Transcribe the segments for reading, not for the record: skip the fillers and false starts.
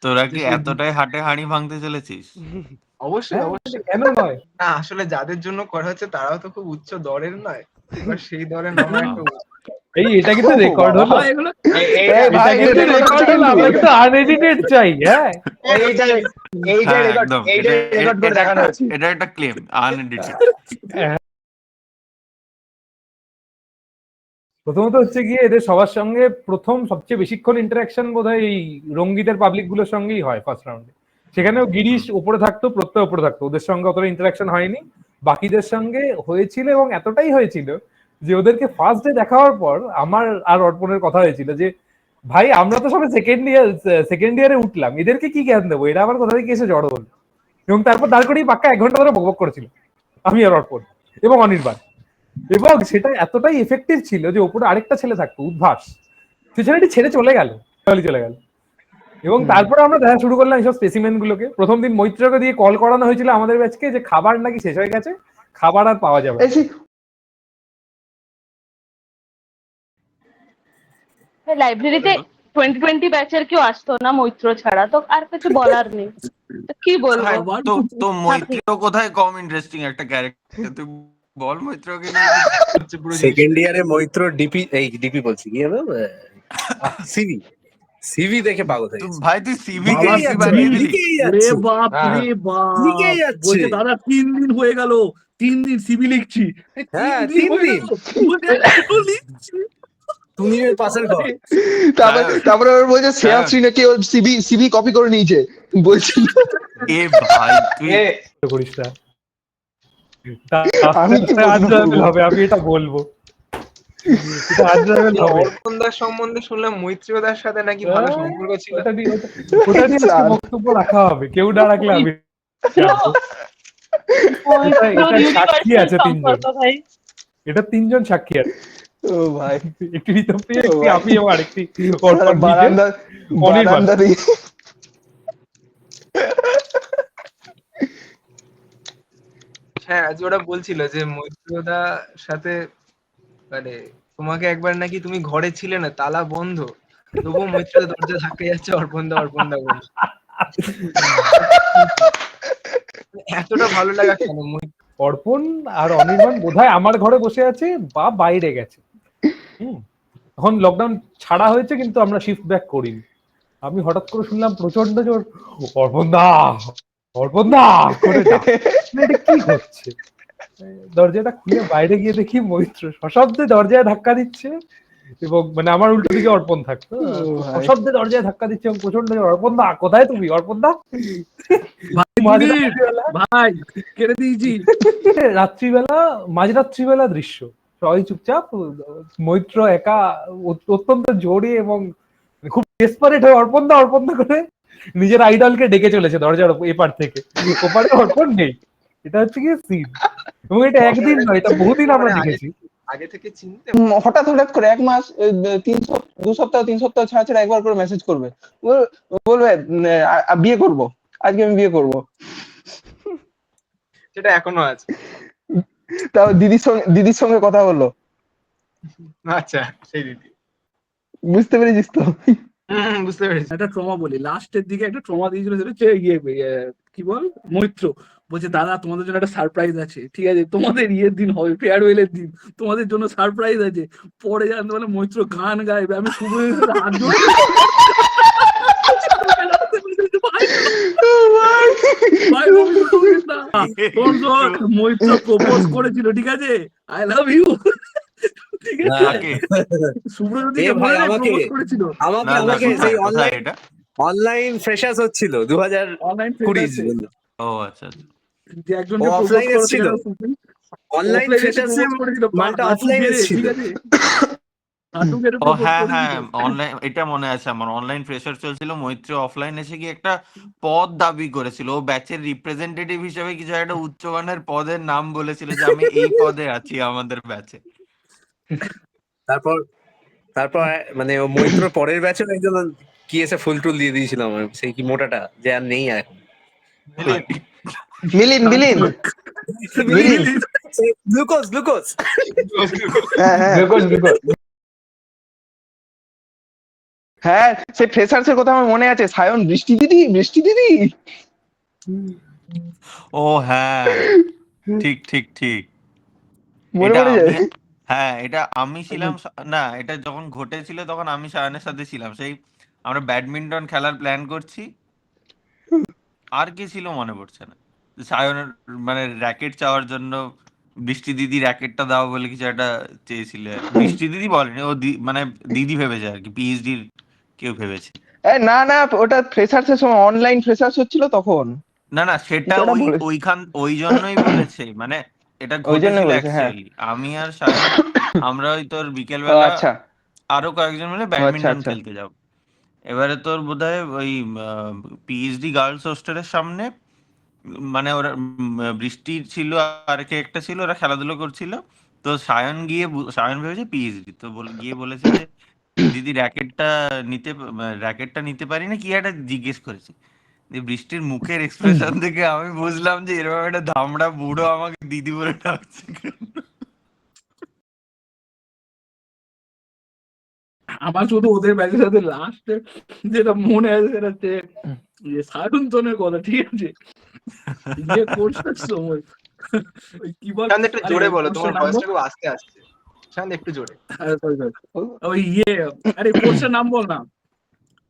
তোরা কি এতটাই হাটে হাঁড়ি ভাঙতে চলেছিস? অবশ্যই হ্যাঁ, অবশ্যই কেন নয়? না, আসলে যাদের জন্য করা হচ্ছে তারাও তো খুব উচ্চ দরের নয়, এবার সেই দরে নামা একটা এটা কিন্তু ও রেকর্ড বাবা, হলো, এগুলো এটা কিন্তু রেকর্ড হলো, আমরা কিন্তু আনএডিটেড চাই। হ্যাঁ, হ্যাঁ একদম, রেকর্ড করে দেখানো হচ্ছে। এটা একটা ক্লেম আনএডিটেড। প্রথমত হচ্ছে গিয়ে এদের সবার সঙ্গে প্রথম সবচেয়ে বেশিক্ষণ ইন্টারাকশন বোধহয় এই রঙ্গিতের পাবলিক গুলোর সঙ্গেই হয় ফার্স্ট রাউন্ডে। সেখানেও গিরিশ উপরে থাকতো, প্রত্যয় উপরে থাকতো, ওদের সঙ্গে অতটা ইন্টারাকশন হয়নি, বাকিদের সঙ্গে হয়েছিল। এবং এতটাই হয়েছিল যে ওদেরকে ফার্স্ট ডে দেখা হওয়ার পর আমার আর অর্পণের কথা হয়েছিল যে ভাই আমরা তো সবাই সেকেন্ড ইয়ারে উঠলাম, এদেরকে কি জ্ঞান দেবো, এরা আবার কোথা থেকে এসে জড়ো হলো। এবং তারপর দাঁড় করেই পাক্কা 1 ঘন্টা ধরে বকবক করেছিল আমি আর অর্পণ এবং অনির্বাণ। এবং সেটা এতটাই এফেক্টিভ ছিল যে ওপরে আরেকটা ছেলে থাকতো উদ্ভাস, সে ছেলেটি ছেড়ে চলে গেল। এবং তারপরে আমরা দেখা শুরু করলাম এইসব স্পেসিমেন গুলোকে। প্রথম দিন মৈত্রকে দিয়ে কল করানো হয়েছিল আমাদের ব্যাচকে যে খাবার নাকি শেষ হয়ে গেছে, খাবার আর পাওয়া যাবে না। লাইব্রেরিতে 2020 ব্যাচের কেউ আসতো না মৈত্র ছাড়া, তো আর কিছু বলার নেই, তো কি বলবো। তো মৈত্র কোথায় কম ইন্টারেস্টিং একটা ক্যারেক্টার, তুই বল মৈত্রকে নিয়ে। সেকেন্ড ইয়ারে মৈত্র ডিপি বলছি কি হবে, সিভি সিভি দেখে পাগল হয়ে গেছে। ভাই তুই সিভি কে বাবা, বানিয়ে দিলি? লিখেই রে যাচ্ছে। বাপ রে বাপ, লিখেই যাচ্ছে। বলছে দাদা 3 দিন হয়ে গেল, 3 দিন সিবি লিখছি। হ্যাঁ, 3 দিন 3 হয়ে দিন। গেল, বলছে এখনো লিখছি। তুমি পাশের ঘর। তারপরে ওর বলছে শ্রেয়াশ্রী নাকি ওর সিবি কপি করে নিয়েছে বলছিল। এ ভাই তুই করিস না, আমি কি বলবো? হবে, আমি এটা বলবো, এটা আনডারেবল হবে। অর্পণদার সম্বন্ধে শুনলাম মৈত্রীয়দার সাথে নাকি ভালো সম্পর্ক ছিল। ওটা নিয়ে আজকে বক্তব্য রাখা হবে, কেউ না রাখলে আমি রাখবো। এটা সাক্ষী আছে 3 জন, এটা 3 জন সাক্ষী আছে। ও ভাই, একটি ঋতপ্রিয়া, একটি আমি এবং আরেকটি অর্পণ নিজে, বারান্দা অনির্বাণ। দিয়ে হ্যাঁ, আজ ওরা বলছিল যে মৈত্রীয়দার সাথে মানে তোমাকে একবার নাকি তুমি ঘরে ছিলে না, তালা বন্ধ, তবুও মৈত্রীয়দা দরজা ধাক্কা যাচ্ছে অর্পণদা বলে। এতটা ভালো লাগা কেন? অর্পণ আর অনির্বাণ বোধহয় আমার ঘরে বসে আছে বা বাইরে গেছে। এখন লকডাউন ছাড়া হয়েছে কিন্তু আমরা শিফট ব্যাক করিনি। আমি হঠাৎ করে শুনলাম প্রচন্ড জোর অর্পণ দা করে ডাক। এটা কি হচ্ছে? দরজাটা খুলে বাইরে গিয়ে দেখি মৈত্র সশব্দে দরজায় ধাক্কা দিচ্ছে, এবং মানে আমার উল্টো দিকে অর্পণ থাকতো, সশব্দে দরজায় ধাক্কা দিচ্ছে এবং প্রচন্ড জোর অর্পণ দা কোথায় তুমি, অর্পণ দা। ভাই কেটে দিয়েছি। রাত্রিবেলা, মাঝরাত্রিবেলা দৃশ্য, সবাই চুপচাপ, মৈত্র একা অত্যন্ত জোরে এবং খুব ডেসপারেট হয়ে অর্পণ দা করে নিজের আইডলকে ডেকে চলেছে দরজার এপার থেকে, ওপারে অর্পণ নেই। এটা হচ্ছে কি সিন, এবং এটা একদিন নয়, এটা বহুদিন আমরা দেখেছি। আগে থেকে চিনতে হঠাৎ করে 1 মাস 2 সপ্তাহ 3 সপ্তাহ ছাড়া একবার করে মেসেজ করবে, বলবে বিয়ে করব, আজকে আমি বিয়ে করব। সেটা এখনো আছে। তাও দিদির সঙ্গে কথা বললো। আচ্ছা, সেই দিদি বুঝতে পেরেছিস তো? বুঝতে পেরেছি। একটা ট্রমা বলি, লাস্টের দিকে একটা ট্রমা দিয়েছিল, সেটা হচ্ছে কি বল, মৈত্র বলছে দাদা তোমাদের জন্য একটা সারপ্রাইজ আছে, ঠিক আছে তোমাদের ইয়ের দিন হবে, ফেয়ারওয়েলের দিন, তোমাদের জন্য সারপ্রাইজ আছে। পরে জানতে পারলে মৈত্র গান গাইবে, আমি শুভ হাত জোড়ে মৈত্র প্রপোজ করেছিল, ঠিক আছে, আই লাভ ইউ, ঠিক আছে। আমাকে সেই অনলাইন ফ্রেশার্স হচ্ছিল 2020। ও আচ্ছা, একজন অফলাইন এসেছিল, অনলাইন ফ্রেশার্স মালটা অফলাইন এসেছিল। ও হ্যাঁ হ্যাঁ, অনলাইন, এটা মনে আছে আমার, অনলাইন ফ্রেশার চলছিল, মৈত্রী অফলাইন এসে গিয়ে একটা পদ দাবি করেছিল, ও ব্যাচের রিপ্রেজেন্টেটিভ হিসেবে কিছু একটা উচ্চমানের পদের নাম বলেছিল যে আমি এই পদে আছি আমাদের ব্যাচে। তারপর মানে মৈত্র পরের ব্যাচে একজন কি এসে ফুল টুল দিয়ে দিয়েছিলাম, সেই কি মোটাটা যে আর নেই এখন, মিলিন গ্লুকোজ হ্যাঁ, সেই ফ্রেশার্স এর কথা আমার মনে আছে, সায়ন বৃষ্টি দিদি বৃষ্টি দিদি। ও হ্যাঁ, ঠিক ঠিক ঠিক। মনে এটা পড়ে আমি, যায়। হ্যাঁ এটা আমি ছিলাম, না এটা যখন ঘটেছিল তখন আমি সায়নের সাথে ছিলাম। সেই আমরা ব্যাডমিন্টন খেলার প্ল্যান করছি, আর কে ছিল মনে পড়ছে না। সায়নের মানে র্যাকেট চাওয়ার জন্য বৃষ্টি দিদি র্যাকেটটা দাও বলে কিছু একটা চেয়েছিল আর কি। বৃষ্টি দিদি বলেনি, ও মানে দিদি ভেবেছে আর কি, পিএইচডির কেউ ভেবেছে। না না, ওটা ফ্রেশার্স এর সময়, অনলাইন ফ্রেশার্স হচ্ছিল তখন। না না, সেটা কিছু একটা বলে, ওই জন্যই বলেছে, মানে এটা ওই জন্য ঘটেছিল বলেছে, হ্যাঁ। অ্যাকচুয়ালি। আমি আর সায়ন আমরা ওই তোর বিকেল ও বেলা আচ্ছা, আরো কয়েকজন মিলে ও আচ্ছা ব্যাডমিন্টন আচ্ছা। খেলতে যাব। এবারে তোর বোধহয় ওই পিএইচডি গার্লস হোস্টেলের সামনে, মানে ওরা বৃষ্টি ছিল আর কে একটা ছিল, ওরা খেলাধুলো করছিল। তো সায়ন গিয়ে সায়ন ভেবেছে পিএইচডি, তো গিয়ে বলেছে যে দিদি র্যাকেটটা নিতে পারি না, কি একটা জিজ্ঞেস করেছে। যে বৃষ্টির মুখের এক্সপ্রেশন দেখে আমি বুঝলাম যে এরকম একটা ধামড়া বুড়ো আমাকে দিদি বলে ডাকছে। আমার শুধু ওদের ব্যাচের সাথে লাস্টে যেটা মনে আছে সেটা হচ্ছে যে সায়ন্তনের কথা, ঠিক আছে? যে কোর্সের সময় ওই কি বল, শান্ত একটু আরে জোরে বলো, কোর্সের তোমার নাম বল। ভয়েসটা খুব আস্তে আসছে। শান্ত একটু জোরে। Sorry, sorry. ওই আরে কোর্সের নাম বল না।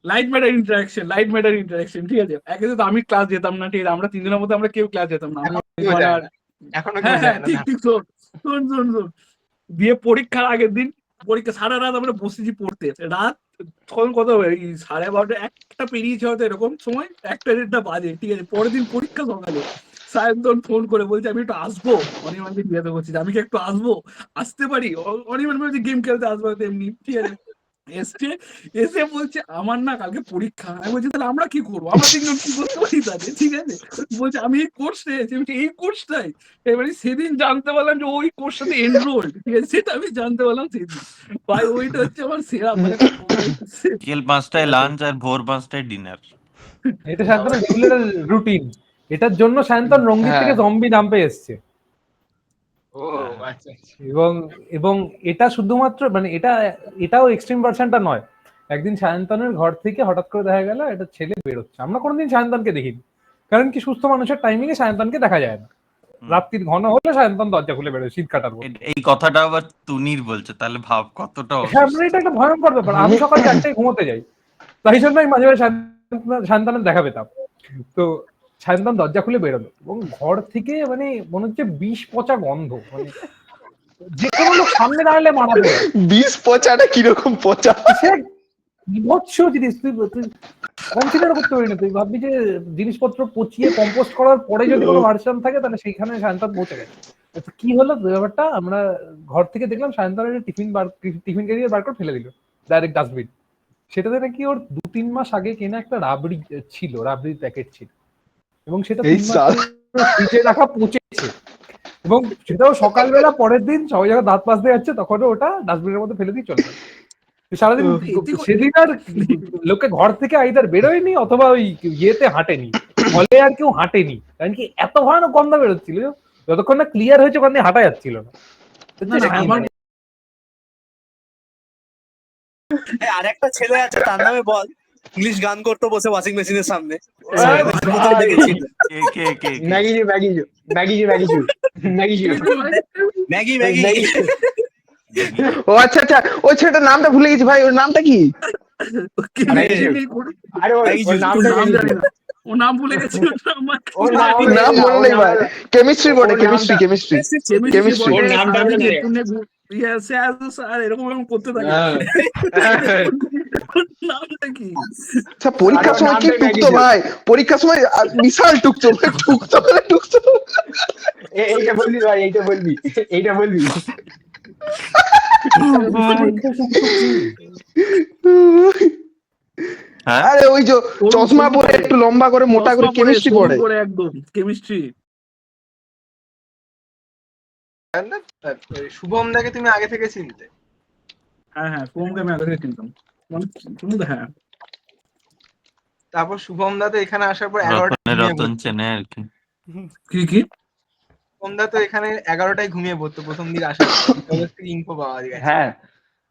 লাইট ম্যাটার ইন্টারাকশন, ঠিক আছে? একে তো আমি ক্লাস যেতাম না, ঠিক আছে? আমরা তিনজনের মধ্যে আমরা কেউ ক্লাস যেতাম না। আমি, এখন কেউ যায় না, এখনো কেউ হ্যাঁ যায় না। ঠিক ঠিক, শোন শোন শোন শোন। দিয়ে পরীক্ষার আগের দিন, পরীক্ষা সারা রাত আমরা বসেছি পড়তে। রাত তখন কত হবে, এই 12:30 একটা পেরিয়েছে হয়তো, এরকম সময় 1টা 1:30 বাজে, ঠিক আছে? পরের দিন পরীক্ষা সকালে। সায়ন্তন ফোন করে বলছে আমি একটু আসবো। অনির্বাণকে জিজ্ঞাসা করছি যে আমি কি একটু আসবো, আসতে পারি? অনির্বাণ বলছে গেম খেলতে আসবো হয়তো এমনি, ঠিক আছে? এসছে, এসে বলছে আমার না কালকে পরীক্ষা। আমি বলছি তাহলে আমরা কি করবো, আমরা তিনজন কি করতে পারি তাহলে, ঠিক আছে? বলছে আমি এই কোর্স নিয়েছি। আমি বলছি, এই কোর্সটাই? এবারে সেদিন জানতে পারলাম যে ওই কোর্সটাতে এনরোল, ঠিক আছে? সেটা আমি জানতে পারলাম সেদিন। ভাই ওইটা হচ্ছে আমার সেরা, মানে বিকেল 5টায় লাঞ্চ আর ভোর 5টায় ডিনার। এটা শান্তনের রেগুলার রুটিন। এটার জন্য শান্তন রঙ্গিত থেকে হ্যাঁ। জম্বি নাম পেয়ে এসছে। ও আচ্ছা আচ্ছা। এবং এটা শুধুমাত্র মানে এটাও এক্সট্রিম ভার্সনটা নয়। একদিন সায়ন্তনের ঘর থেকে হঠাৎ করে দেখা গেল একটা ছেলে বেরোচ্ছে। আমরা কোনোদিন সায়ন্তনকে দেখিনি, কারণ কি সুস্থ মানুষের টাইমিং এ সায়ন্তনকে দেখা যায় না। রাত্রির ঘন হলে সায়ন্তন দরজা খুলে বেরোয় শীত কাটার পর। এই কথাটা আবার তুনির বলছে, তাহলে ভাব কতটা হ্যাঁ, মানে এটা একটা ভয়ঙ্কর ব্যাপার। আমি সকাল 4টায় ঘুমোতে যাই, তাই জন্য আমি মাঝে মাঝে সায়ন্তনের দেখা পেতাম। তো সায়ন্তন দরজা খুলে বেরোলো এবং ঘর থেকে মানে মনে হচ্ছে বিষ পচা গন্ধ, মানে যে কোনো লোক সামনে দাঁড়ালে মারা পড়ে। বিষ পচাটা কিরকম পচা? সে বিভৎস জিনিস, তুই কনসিডার করতে পারি না। তুই ভাববি যে জিনিসপত্র পচিয়ে কম্পোস্ট করার পরে যদি কোনো ভার্সন থাকে তাহলে সেইখানে সায়ন্তন পৌঁছে গেছে। তো কি হলো ব্যাপারটা, আমরা ঘর থেকে দেখলাম সায়ন্তনের টিফিন ক্যারিয়ার বার করে ফেলে দিল ডাইরেক্ট ডাস্টবিন। সেটাতে নাকি ওর 2-3 মাস আগে কেনা একটা রাবড়ির প্যাকেট ছিল, এবং সেটা 3 মাস ফ্রিজে রাখা পচেছে। এবং সেটাও সকালবেলা পরের দিন সবাই যখন দাঁত মাজতে যাচ্ছে তখনও ওটা ডাস্টবিনের মধ্যে ফেলে দিয়ে চলে যায়। সারাদিন সেদিন আর লোকে ঘর থেকে আইদার বেরোয়নি অথবা ওই ইয়েতে হাঁটেনি, ফলে আর কেউ হাঁটেনি, কারণ কি এত ভয়ানক গন্ধ বেরোচ্ছিল, যতক্ষণ না ক্লিয়ার হয়েছে ওখান দিয়ে হাঁটা যাচ্ছিল না। আর একটা ছেলে আছে, তার নামে বল, ইংলিশ গান করতো বসে ওয়াশিং মেশিনের সামনে। ম্যাগি। ও আচ্ছা আচ্ছা, ওই ছেলেটার নামটা ভুলে গেছি ভাই, ওর নামটা কি? ও নাম ভুলে গেছি, নাম মনে নেই ভাই। কেমিস্ট্রি বোর্ডে, কেমিস্ট্রি। এরকম করতে থাকে। নামটা কি? আচ্ছা, পরীক্ষার সময় কি টুকতো ভাই? পরীক্ষার সময় বিশাল টুকতো টুকতো। এইটা বলবি ভাই, এইটা বলবি। আরে ওই যে চশমা পরে একটু লম্বা করে মোটা করে কেমিস্ট্রি পড়ে একদম কেমিস্ট্রি। শুভম দাকে তুমি আগে থেকে চিনতে? হ্যাঁ শুভমকে আমি আগে থেকে চিনতাম। হ্যাঁ, তারপর শুভম দা তো এখানে আসার পর রতন চেনে আর কি। কি শুভম দা তো এখানে 11টায় ঘুমিয়ে পড়তো প্রথম দিকে আসার ইনফো পাওয়া যায়। হ্যাঁ,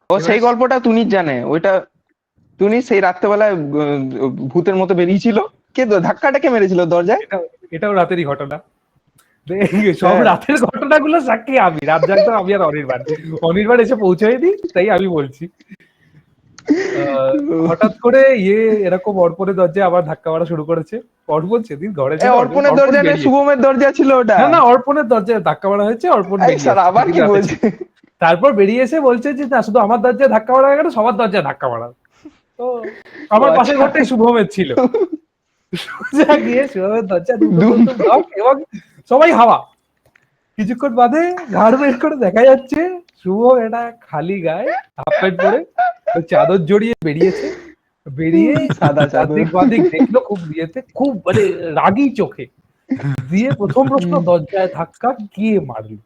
ও সেই গল্পটা তুমি জানে ওইটা। টুনি সেই রাত্রেবেলায় ভূতের মতো বেরিয়েছিল, কে ধাক্কাটা কে মেরেছিল দরজায়? এটাও রাতেরই ঘটনা। সব হ্যাঁ। রাতের ঘটনাগুলো সাক্ষী আমি, রাত জাগতো আমি আর অনির্বাণ এসে পৌঁছায়নি, তাই আমি বলছি। হঠাৎ করে এরকম অর্পণের দরজায় আবার ধাক্কা মারা শুরু করেছে। অর্পণ সেদিন ঘরে ছিল, অর্পণের দরজা না, শুভমের দরজা ছিল ওটা। না অর্পণের দরজায় ধাক্কা মারা হয়েছে, অর্পণ স্যার আবার কি বলছে? তারপর বেরিয়ে এসে বলছে যে না, শুধু আমার দরজায় ধাক্কা মারা হয়ে গেল, সবার দরজায় ধাক্কা মারা। তো আমার পাশের ঘরটাই শুভমের ছিল, গিয়ে শুভমের দরজা এবং সবাই হাওয়া। কিছুক্ষণ বাদে ঘাড় বের করে দেখা যাচ্ছে শুভ এটা খালি গায়ে হাফ প্যান্ট পরে চাদর জড়িয়ে বেরিয়েছে। বেরিয়ে সাদা চাদর বাদিক দেখলো খুব বিয়েতে, খুব মানে রাগী চোখে। দিয়ে প্রথম প্রশ্ন, দরজায় ধাক্কা কে মারলো,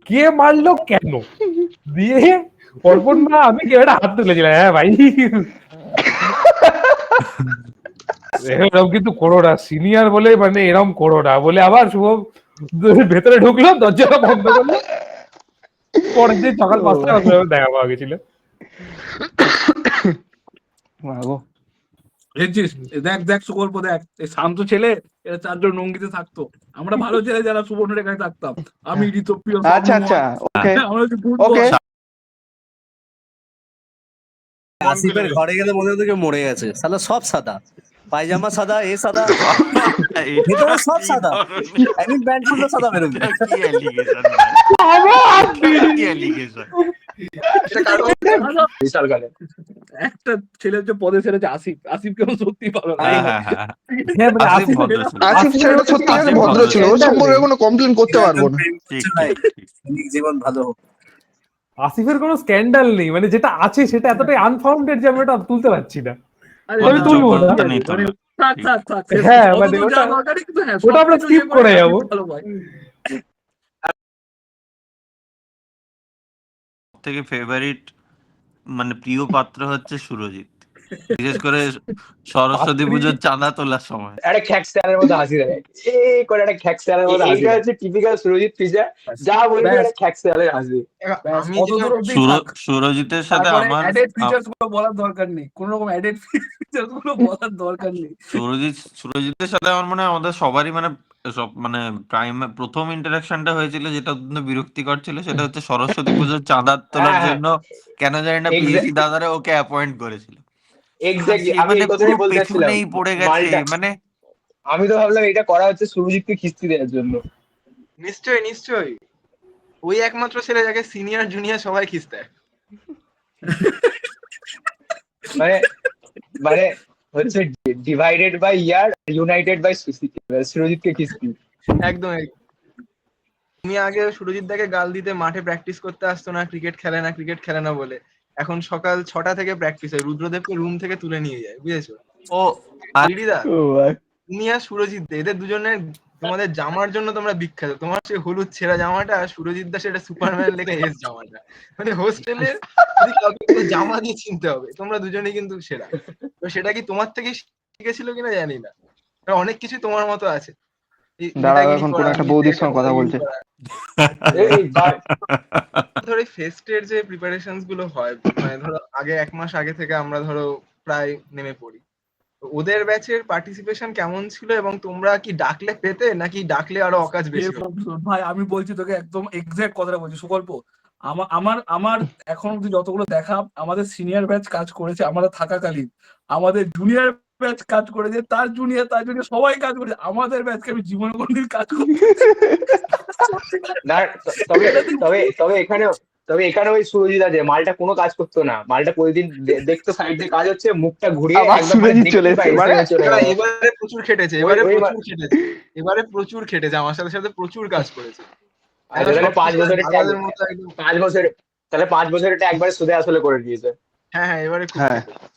কে মারলো, কেন? দিয়ে অর্পণ না আমি কেউ একটা হাত তুলেছিলাম, হ্যাঁ ভাই এরকম কিন্তু করো না, সিনিয়র বলে মানে এরকম করো না বলে আবার শুভ ভেতরে ঢুকলো, দরজাটা বন্ধ করলো। পরের দিন সকাল 5টায় দেখা পাওয়া গেছিল। দেখ সুকল্প, দেখ এই শান্ত ছেলে, এরা 4 জন রঙ্গিতে থাকতো। আমরা ভালো ছেলে যারা সুবর্ণরেখায় থাকতাম, আমি ঋতপ্রিয়, আচ্ছা ওকে আমরা ওকে। আসিফের ঘরে গেলে মনে হতো কেউ মরে গেছে, শালা সব সাদা, পায়জামা সাদা, এ সাদা, ভেতরে সব সাদা, আমি প্যান্ট খুললে সাদা বেরোবে। একটা ছেলে হচ্ছে পদে ছেড়েছে আসিফ, আসিফ কেমন সত্যি ভালো লাগে। আসিফ ছেলেটা সত্যি ভদ্র ছিল, ওর সম্পর্কে কোনো কমপ্লেন করতে পারবো না। জীবন ভালো হোক। আসিফের কোনো স্ক্যান্ডাল নেই, মানে যেটা আছে সেটা এতটাই আনফাউন্ডেড যে আমি ওটা তুলতে পারছি না। আমি তুলবো না। হ্যাঁ মানে ওটা আমরা স্কিপ করে যাবো। থেকে ফেভারিট মানে প্রিয় পাত্র হচ্ছে সুরজিৎ, বিশেষ করে সরস্বতী পুজোর চাঁদা তোলার সময় একটা খ্যাক্সটারের মতো হাসি দেয়, করে একটা খ্যাক্সটারের মতো হাসি। এটা হচ্ছে টিপিক্যাল সুরজিৎ ফিচার, যা বলবি একটা খ্যাক্সটারের হাসি। আমি সুরজিতের সাথে আমার অ্যাডেড ফিচারস গুলো বলার দরকার নেই, কোন রকম অ্যাডেড ফিচারস গুলো বলার দরকার নেই। সুরজিতের সাথে আমার মনে হয় আমাদের সবারই মানে সব মানে প্রথম ইন্টারাকশনটা হয়েছিল যেটা অত্যন্ত বিরক্তিকর ছিল, সেটা হচ্ছে সরস্বতী পুজোর চাঁদা তোলার জন্য কেন জানি না পিএসসি দাদারা ওকে অ্যাপয়েন্ট করেছিল। এক্স্যাক্টলি আমি এই কথাই বলতে যাচ্ছিলাম, পড়ে গেছে মানে। আমি তো ভাবলাম এটা করা হচ্ছে সুরজিৎকে খিস্তি দেওয়ার জন্য। নিশ্চয়ই ওই একমাত্র ছেলে যাকে সিনিয়র জুনিয়র সবাই খিস্তায়। মানে হচ্ছে ডিভাইডেড বাই ইয়ার, ইউনাইটেড বাই সুরজিৎকে খিস্তি। একদম। তুমি আগে সুরজিৎ দাকে গাল দিতে মাঠে প্র্যাকটিস করতে আসতো না, ক্রিকেট খেলে না বলে। এখন সকাল 6টা থেকে প্র্যাকটিস হয়, রুদ্রদেবকে রুম থেকে তুলে নিয়ে যায়, বুঝেছো? ও দিদিদা, তুমি আর সুরজিৎ দা এদের দুজনের, তোমাদের জামার জন্য তোমরা বিখ্যাত। তোমার সেই হলুদ ছেঁড়া জামাটা, সুরজিৎ দা সেটা সুপারম্যান লেখা এস জামাটা, মানে হোস্টেলের যদি কাউকে জামা দিয়ে চিনতে হবে, তোমরা দুজনেই কিন্তু সেরা। তো সেটা কি তোমার থেকে শিখেছিল কিনা জানি না, অনেক কিছু তোমার মতো আছে। দাঁড়াও, এখন কোন একটা বৌদির সঙ্গে কথা বলছে। ধরো ফেস্টের যে প্রিপারেশনস গুলো হয়, মানে ধরো আগে 1 মাস আগে থেকে আমরা ধরো প্রায় নেমে পড়ি। ওদের ব্যাচের পার্টিসিপেশন কেমন ছিল, এবং তোমরা কি ডাকলে পেতে নাকি ডাকলে আরো অকাজ বেশি? ভাই আমি বলছি তোকে একদম এক্সাক্ট কথাটা বলছি সুকল্প। আমার এখন অব্দি যতগুলো দেখা আমাদের সিনিয়র ব্যাচ কাজ করেছে আমাদের থাকাকালীন, আমাদের জুনিয়র ব্যাচ কাজ করেছে, তার জুনিয়র সবাই কাজ করেছে, আমাদের ব্যাচকে আমি জীবনে কোনদিন কাজ করি না। তবে এখানে ওই সুরজিৎ আছে, মালটা কোনো কাজ করতো না, মালটা প্রতিদিন দেখতো সাইড দিয়ে কাজ হচ্ছে, মুখটা ঘুরিয়ে এবারে প্রচুর খেটেছে, এবারে প্রচুর খেটেছে আমার সাথে প্রচুর কাজ করেছে। 5 বছরের একবারে সুদে আসলে করে দিয়েছে। হ্যাঁ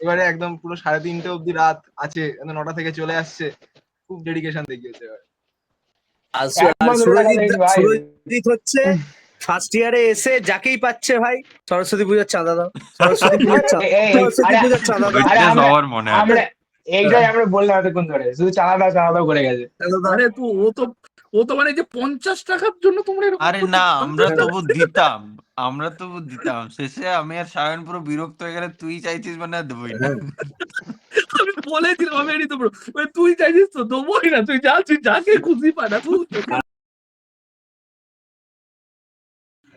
এবারে একদম পুরো 3:30 অব্দি রাত আছে, 9টা থেকে চলে আসছে, খুব ডেডিকেশন দেখিয়েছে এবার। সুরজিৎ হচ্ছে ফার্স্ট ইয়ারে এসে যাকেই পাচ্ছে ভাই সরস্বতী পুজোর চাঁদা দাও, সরস্বতী পুজোর চাঁদা দাও। এইটাই আমরা বললাম এতক্ষণ ধরে, শুধু চাঁদা দাও করে গেছে। আরে তো ও তো মানে যে 50 টাকার জন্য তোমরা এরকম আরে করছো, না, 50 টাকা। আমরা তবু দিতাম শেষে আমি আর সায়ন পুরো বিরক্ত হয়ে গেলে তুই চাইছিস মানে আর দেবই না। আমি বলেছিলাম আমি এড়িয়ে দেবো, মানে তুই চাইছিস তো দেবোই না, তুই যাকে খুশি পাঠা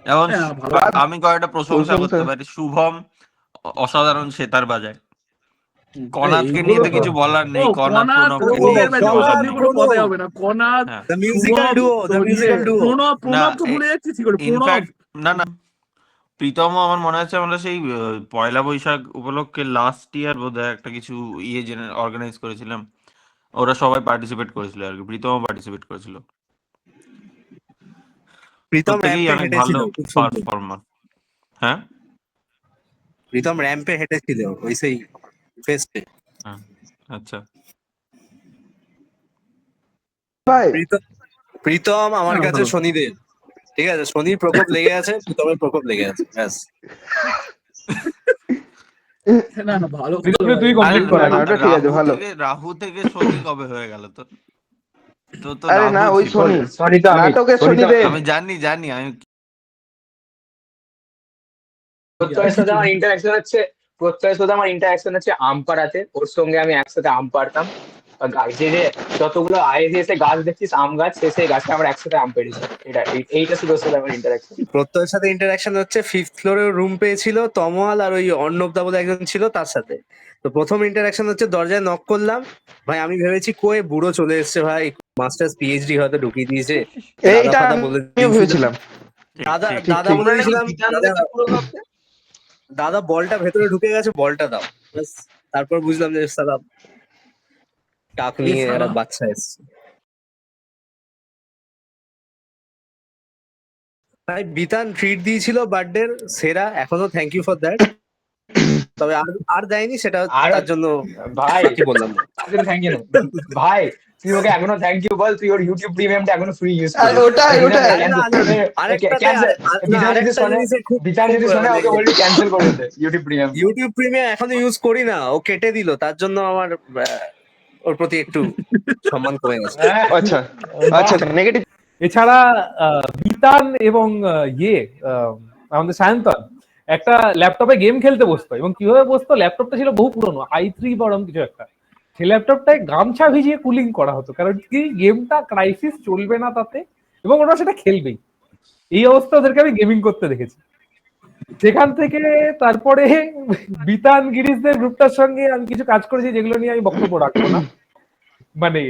এখন হ্যাঁ ভালো। আমি কয়েকটা প্রশংসা করতে প্রশংসা। পারি। শুভম অসাধারণ সেতার বাজায়। কনাথকে এইগুলো নিয়ে তো তো- কিছু বলার ও নেই, কনাথ কনাথ প্রণবকে ও, নিয়ে বিয়ের ব্যাচে কিছু ওসব বলার নিয়ে নেই। কোনো কথাই প্রণব। হবে না। কনাথ, হ্যাঁ the musical Shubham, duo, the তোর মিউজিক্যাল ডুও। প্রণব তো না, ভুলে যাচ্ছিস কি করে, প্রণব। ইনফ্যাক্ট না, প্রীতমও আমার মনে আছে আমরা সেই পয়লা বৈশাখ উপলক্ষে লাস্ট ইয়ার বোধহয় একটা কিছু অর্গানাইজ করেছিলাম, ওরা সবাই পার্টিসিপেট করেছিল আর কি, প্রীতমও পার্টিসিপেট করেছিল। প্রীতম প্রত্যেকেই র্যাম্পে অনেক হেঁটেছিল, ভালো খুব সুন্দর। পারফর্মার। হ্যাঁ প্রীতম র্যাম্পে হেঁটেছিল ওই সেই ফেস্টে। হ্যাঁ, আচ্ছা। ভাই প্রীতম আমার হ্যাঁ, কাছে ভালো। শনিদেব, ঠিক আছে? শনির প্রকোপ লেগে আছে, প্রীতমের প্রকোপ লেগে আছে, ব্যাস। না না ভালো প্রীতমকে তুই আরে কমপ্লিট করা না, না। ওটা ঠিক আছে, ভালো। রাহু থেকে শনি কবে হয়ে গেল তোর? তো আরে না, রাহু ওই ছিল। শনি সনি তো আমি নাটকের সনি তো শনিদেব। আমি জানি আমি প্রত্যয়ের সাথে আমার ইন্টারাকশন হচ্ছে আম পাড়াতে। ওর সঙ্গে আমি একসাথে আম পাড়তাম। আর যে যতগুলো আইএসএ গাছ দেখছিস আম গাছ, সেই গাছটা আমরা একসাথে আম পেড়েছি। এইটা শুধু ওর সাথে আমার ইন্টারাকশন। প্রত্যয়ের সাথে ইন্টারাকশন হচ্ছে 5th ফ্লোরে রুম পেয়েছিল তমোয়াল আর ওই অর্ণবদা বলে একজন ছিল তার সাথে। তো প্রথম ইন্টারাকশন হচ্ছে দরজায় নক করলাম, ভাই আমি ভেবেছি কয়ে বুড়ো চলে এসছে, ভাই মাস্টার্স পিএইচডি হয়তো ঢুকিয়ে দিয়েছে। দাদা এইটা ফাদা আমিও বলে দিয়েছিল। ভেবেছিলাম। দাদা ঠিক, দাদা বলে দিয়েছিলাম, দাদা বলটা ভেতরে ঢুকে গেছে, বলটা দাও। ব্যাস, তারপর বুঝলাম যে সালা টাক নিয়ে এছাড়া একটা বাচ্চা এসছে। ভাই বিতান ট্রিট দিয়েছিল বার্থডে সেরা, এখনো থ্যাংক ইউ ফর দ্যাট। তবে আর দেয়নি, সেটা আর তার জন্য ভাই কি বললাম না। থ্যাংক ইউ ভাই, তুই ওকে এখনো থ্যাংক ইউ বল। তুই ওর ইউটিউব প্রিমিয়ামটা এখনো ফ্রি ইউজ আর করিস। ওটাই আরেকটা জিনিসের খুব বিতান যদি শোনে ওকে বলবি ক্যান্সেল করে দে ইউটিউব প্রিমিয়াম। ইউটিউব প্রিমিয়াম এখনো ইউজ করি না, ও কেটে দিল, তার জন্য আমার ওর প্রতি একটু সম্মান কমে গেছে। আচ্ছা আচ্ছা, নেগেটিভ। এছাড়া বিতান এবং আমাদের সায়ন্তন একটা ল্যাপটপে গেম খেলতে বসতো, এবং কিভাবে বসতো, ল্যাপটপটা ছিল বহু পুরনো, i3 বরং কিছু একটা। সেই ল্যাপটপটায় গামছা ভিজিয়ে কুলিং করা হতো, কারণ কি গেমটা ক্রাইসিস চলবে না তাতে, এবং ওরা সেটা খেলবেই। এই অবস্থা ওদেরকে আমি গেমিং করতে দেখেছি। সেখান থেকে তারপরে বিতান গিরিশদের গ্রুপটার সঙ্গে আমি কিছু কাজ করেছি, যেগুলো নিয়ে আমি বক্তব্য রাখবো না, মানে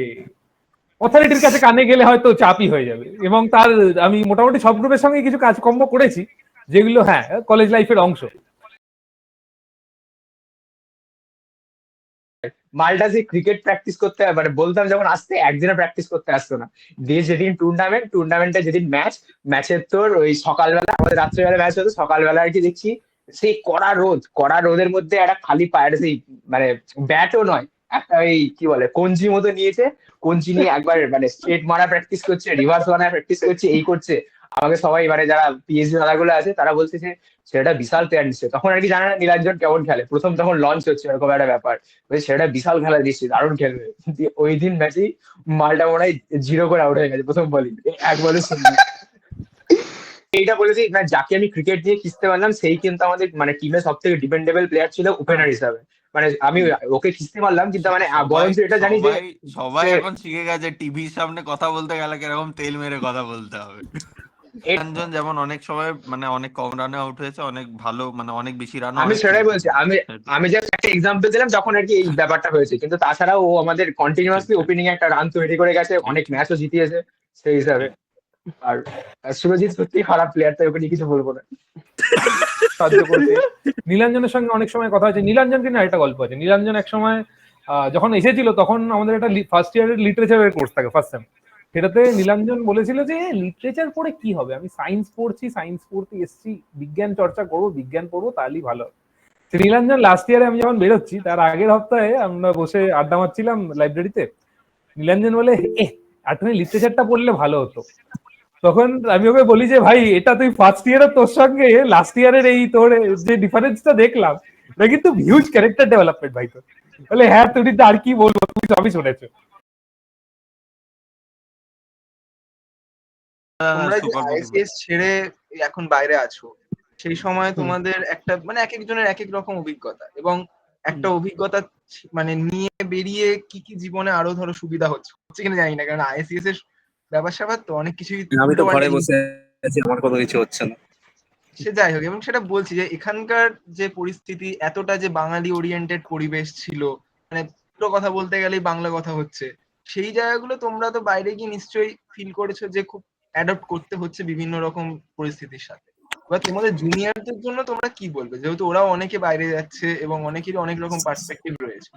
অথরিটির কাছে কানে গেলে হয়তো চাপই হয়ে যাবে। এবং তার আমি মোটামুটি সব গ্রুপের সঙ্গে কিছু কাজকর্ম করেছি, যেগুলো হ্যাঁ কলেজ লাইফের অংশ। মালটাসি ক্রিকেট প্র্যাকটিস করতে মানে বলতাম যখন আসতে, একদিনে প্র্যাকটিস করতে আসতো না। দিয়ে যেদিন টুর্নামেন্টে যেদিন ম্যাচের তোর ওই সকালবেলা, আমাদের রাত্রেবেলা ম্যাচ হতো, সকালবেলা আর কি দেখছি সেই কড়া রোদের মধ্যে একটা খালি পায়ের সেই মানে ব্যাটও নয়, একটা ওই কি বলে কঞ্চি মতো নিয়েছে, কঞ্চি নিয়ে একবার মানে স্ট্রেট মারা প্র্যাকটিস করছে, রিভার্স মারা প্র্যাকটিস করছে, এই করছে। আমাকে সবাই মানে যারা পিএইচডি দাদাগুলো আছে তারা বলছে যে সেটা বিশাল প্লেয়ার নিচ্ছে। তখন আর কি জানে না নীলাঞ্জন কেমন খেলে, প্রথম তখন লঞ্চ হচ্ছে এরকম একটা ব্যাপার। সেটা বিশাল খেলা দিচ্ছে, দারুণ খেলবে। দিয়ে ওই দিন ম্যাচেই মালটা মনে হয় 0 করে আউট হয়ে গেছে প্রথম বলই, এক বলে শূন্য। এইটা বলেছি না, যাকে আমি ক্রিকেট দিয়ে খিস্তে পারলাম সেই কিন্তু আমাদের মানে টিমের সব থেকে ডিপেন্ডেবল প্লেয়ার ছিল ওপেনার হিসাবে। মানে আমি ওকে খিস্তে পারলাম, কিন্তু মানে বরঞ্চ এটা জানি যে সবাই এখন শিখে গেছে টিভির সামনে কথা বলতে গেলে কিরকম তেল মেরে কথা বলতে হবে। নীলাঞ্জন যেমন অনেক সময় মানে অনেক কম রানে আউট হয়েছে, অনেক ভালো মানে অনেক বেশি রান। আমি সেটাই বলছি, আমি জাস্ট একটা এক্সাম্পল দিলাম যখন আর কি এই ব্যাপারটা হয়েছে, কিন্তু তাছাড়াও ও আমাদের কন্টিনিউয়াসলি ওপেনিং একটা রান তৈরি করে গেছে, অনেক ম্যাচও জিতিয়েছে সেই হিসাবে। আর সুরজিৎ সত্যি খারাপ প্লেয়ার, তাই ওকে নিয়ে কিছু বলবো না। সাহায্য করতে নীলাঞ্জনের সঙ্গে অনেক সময় কথা হয়েছে। নীলাঞ্জনকে নিয়ে একটা গল্প আছে। নীলাঞ্জন এক সময় যখন এসেছিল তখন আমাদের একটা ফার্স্ট ইয়ারের লিটারেচারের কোর্স থাকে, ফার্স্ট সেম। সেটাতে নীলাঞ্জন বলেছিল যে লিটারেচার পড়ে কি হবে, আমি সায়েন্স পড়ছি, সায়েন্স পড়তে এসছি, বিজ্ঞান চর্চা করবো, বিজ্ঞান পড়বো, তাহলেই ভালো। নীলাঞ্জন লাস্ট ইয়ারে আমি যখন বেরোচ্ছি তার আগের সপ্তাহে আমরা বসে আড্ডা মারছিলাম লাইব্রেরিতে, নীলাঞ্জন বলে আর তুমি লিটারেচারটা পড়লে ভালো হতো। তখন আমি ওকে বলি যে ভাই এটা তুই ফার্স্ট ইয়ারের তোর সঙ্গে লাস্ট ইয়ারের এই তোর যে ডিফারেন্সটা দেখলাম, এটা কিন্তু হিউজ ক্যারেক্টার ডেভেলপমেন্ট ভাই। তো বলে হ্যাঁ তুমি আর কি বলবো, তুমি সবই শুনেছো। তোমরা যে সুপার আইএসসিএস ছেড়ে এখন বাইরে আছো, সেই সময় তোমাদের একটা মানে এক একজনের এক এক রকম অভিজ্ঞতা, এবং একটা অভিজ্ঞতা মানে নিয়ে বেরিয়ে কি কি জীবনে আরো ধরো সুবিধা হচ্ছে কিনা জানি না, কারণ আইএসসিএস এর ব্যাপার স্যাপার তো অনেক কিছুই আমি তো ঘরে উল্টোপাল্টা বসে আছি, আমার কোনো কিছু হচ্ছে না। সে যাই হোক, এবং সেটা বলছি যে এখানকার যে পরিস্থিতি, এতটা যে বাঙালি ওরিয়েন্টেড পরিবেশ ছিল, মানে পুরো কথা বলতে গেলেই বাংলা কথা হচ্ছে, সেই জায়গাগুলো তোমরা তো বাইরে গিয়ে নিশ্চয়ই ফিল করেছো যে খুব অ্যাডপ্ট করতে হচ্ছে বিভিন্ন রকম পরিস্থিতির সাথে। এবার তোমাদের জুনিয়রদের জন্য তোমরা কি বলবে, যেহেতু ওরাও অনেকে বাইরে যাচ্ছে এবং অনেকেরই অনেক রকম পার্সপেক্টিভ রয়েছে,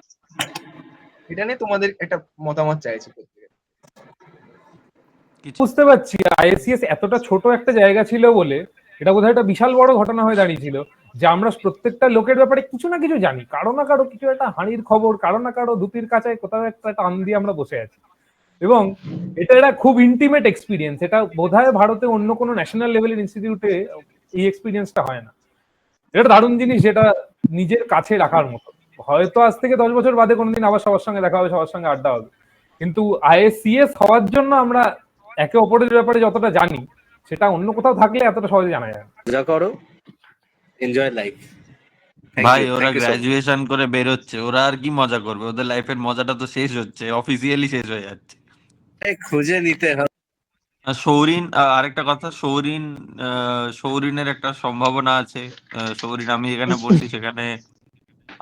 এটা নিয়ে তোমাদের একটা মতামত চাইছি প্রত্যেকে। বুঝতে পারছি আইএসসিএস এতটা ছোট একটা জায়গা ছিল বলে এটা বোধহয় একটা বিশাল বড় ঘটনা হয়ে দাঁড়িয়েছিল যে আমরা প্রত্যেকটা লোকের ব্যাপারে কিছু না কিছু জানি, কারো না কারো কিছু একটা হানির খবর, কারো না কারো ধুতির কাছে কোথাও একটা টান দিয়ে আমরা বসে আছি, এবং এটা একটা খুব ইন্টিমেট এক্সপিরিয়েন্স। এটা বোধহয় ভারতে অন্য কোনো ন্যাশনাল লেভেলের ইনস্টিটিউটে এই এক্সপিরিয়েন্সটা হয় না। এটা দারুণ জিনিস, যেটা নিজের কাছে রাখার মতো। হয়তো আজ থেকে 10 বছর বাদে কোনোদিন আবার সবার সঙ্গে দেখা হবে, সবার সঙ্গে আড্ডা হবে, কিন্তু আইএসসিএস হওয়ার জন্য আমরা একে অপরের ব্যাপারে যতটা জানি সেটা অন্য কোথাও থাকলে এতটা সহজে জানা যায় না। মজা করো, এনজয় লাইফ। ভাই ওরা গ্রাজুয়েশন করে বেরোচ্ছে, ওরা আর কি মজা করবে? ওদের লাইফের মজাটা তো শেষ হচ্ছে, অফিসিয়ালি শেষ হয়ে যাচ্ছে। খুঁজে নিতে হবে। সৌরিন, আরেকটা কথা, সৌরিনের একটা সম্ভাবনা আছে। সৌরিন, আমি এখানে বলছি, সেখানে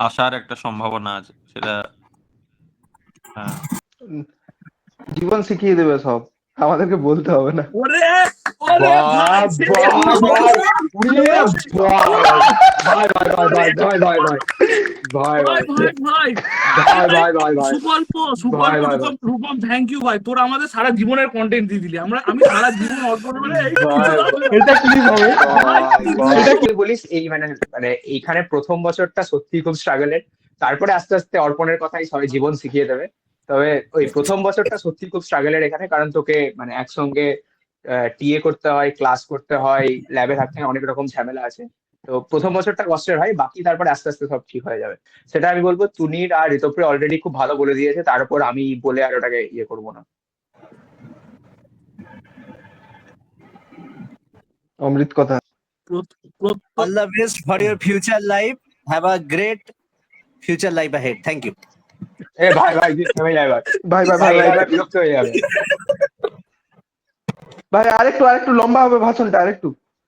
আসার একটা সম্ভাবনা আছে, সেটা জীবন শিখিয়ে দেবে সব, আমাদেরকে বলতে হবে না। ওরে ওরে ভাই, ভাই ভাই ভাই ভাই ভাই ভাই ভাই ভাই ভাই ভাই ভাই ভাই ভাই ভাই সুকল্প ভাই ভাই রূপম, থ্যাংক ইউ ভাই, তোরা আমাদের সারা জীবনের কন্টেন্ট দিয়ে দিলি। আমি সারা জীবন অর্পণ করে এটা ক্লিপ হবে, এটা কি বলিস, এই মানে এইখানে প্রথম বছরটা সত্যি খুব স্ট্রাগলের, তারপরে আস্তে আস্তে অর্পণের কথাই সবাই জীবন শিখিয়ে দেবে। তবে ওই প্রথম বছরটা সত্যি খুব স্ট্রাগলের এখানে, কারণ তোকে মানে একসঙ্গে টিএ করতে হয়, ক্লাস করতে হয়, ল্যাবে থাকতে হয়, অনেক রকম ঝামেলা আছে। তো প্রথম বছরটা কষ্টের হয়, বাকি তারপরে আস্তে আস্তে সব ঠিক হয়ে যাবে। সেটা আমি বলবো তুনির আর ঋতপ্রে অলরেডি খুব ভালো বলে দিয়েছে, তার উপর আমি বলে আর ওটাকে ইয়ে করবো না। অমৃত কথা। All the best for your future life. Have a great future life ahead. Thank you. এ ভাই ভাই থেমে যাবে, ভাই ভাই ভাই ভাই বিরক্ত হয়ে যাবে। ভাই আরেকটু লম্বা হবে ভাষণটা, আরেকটু।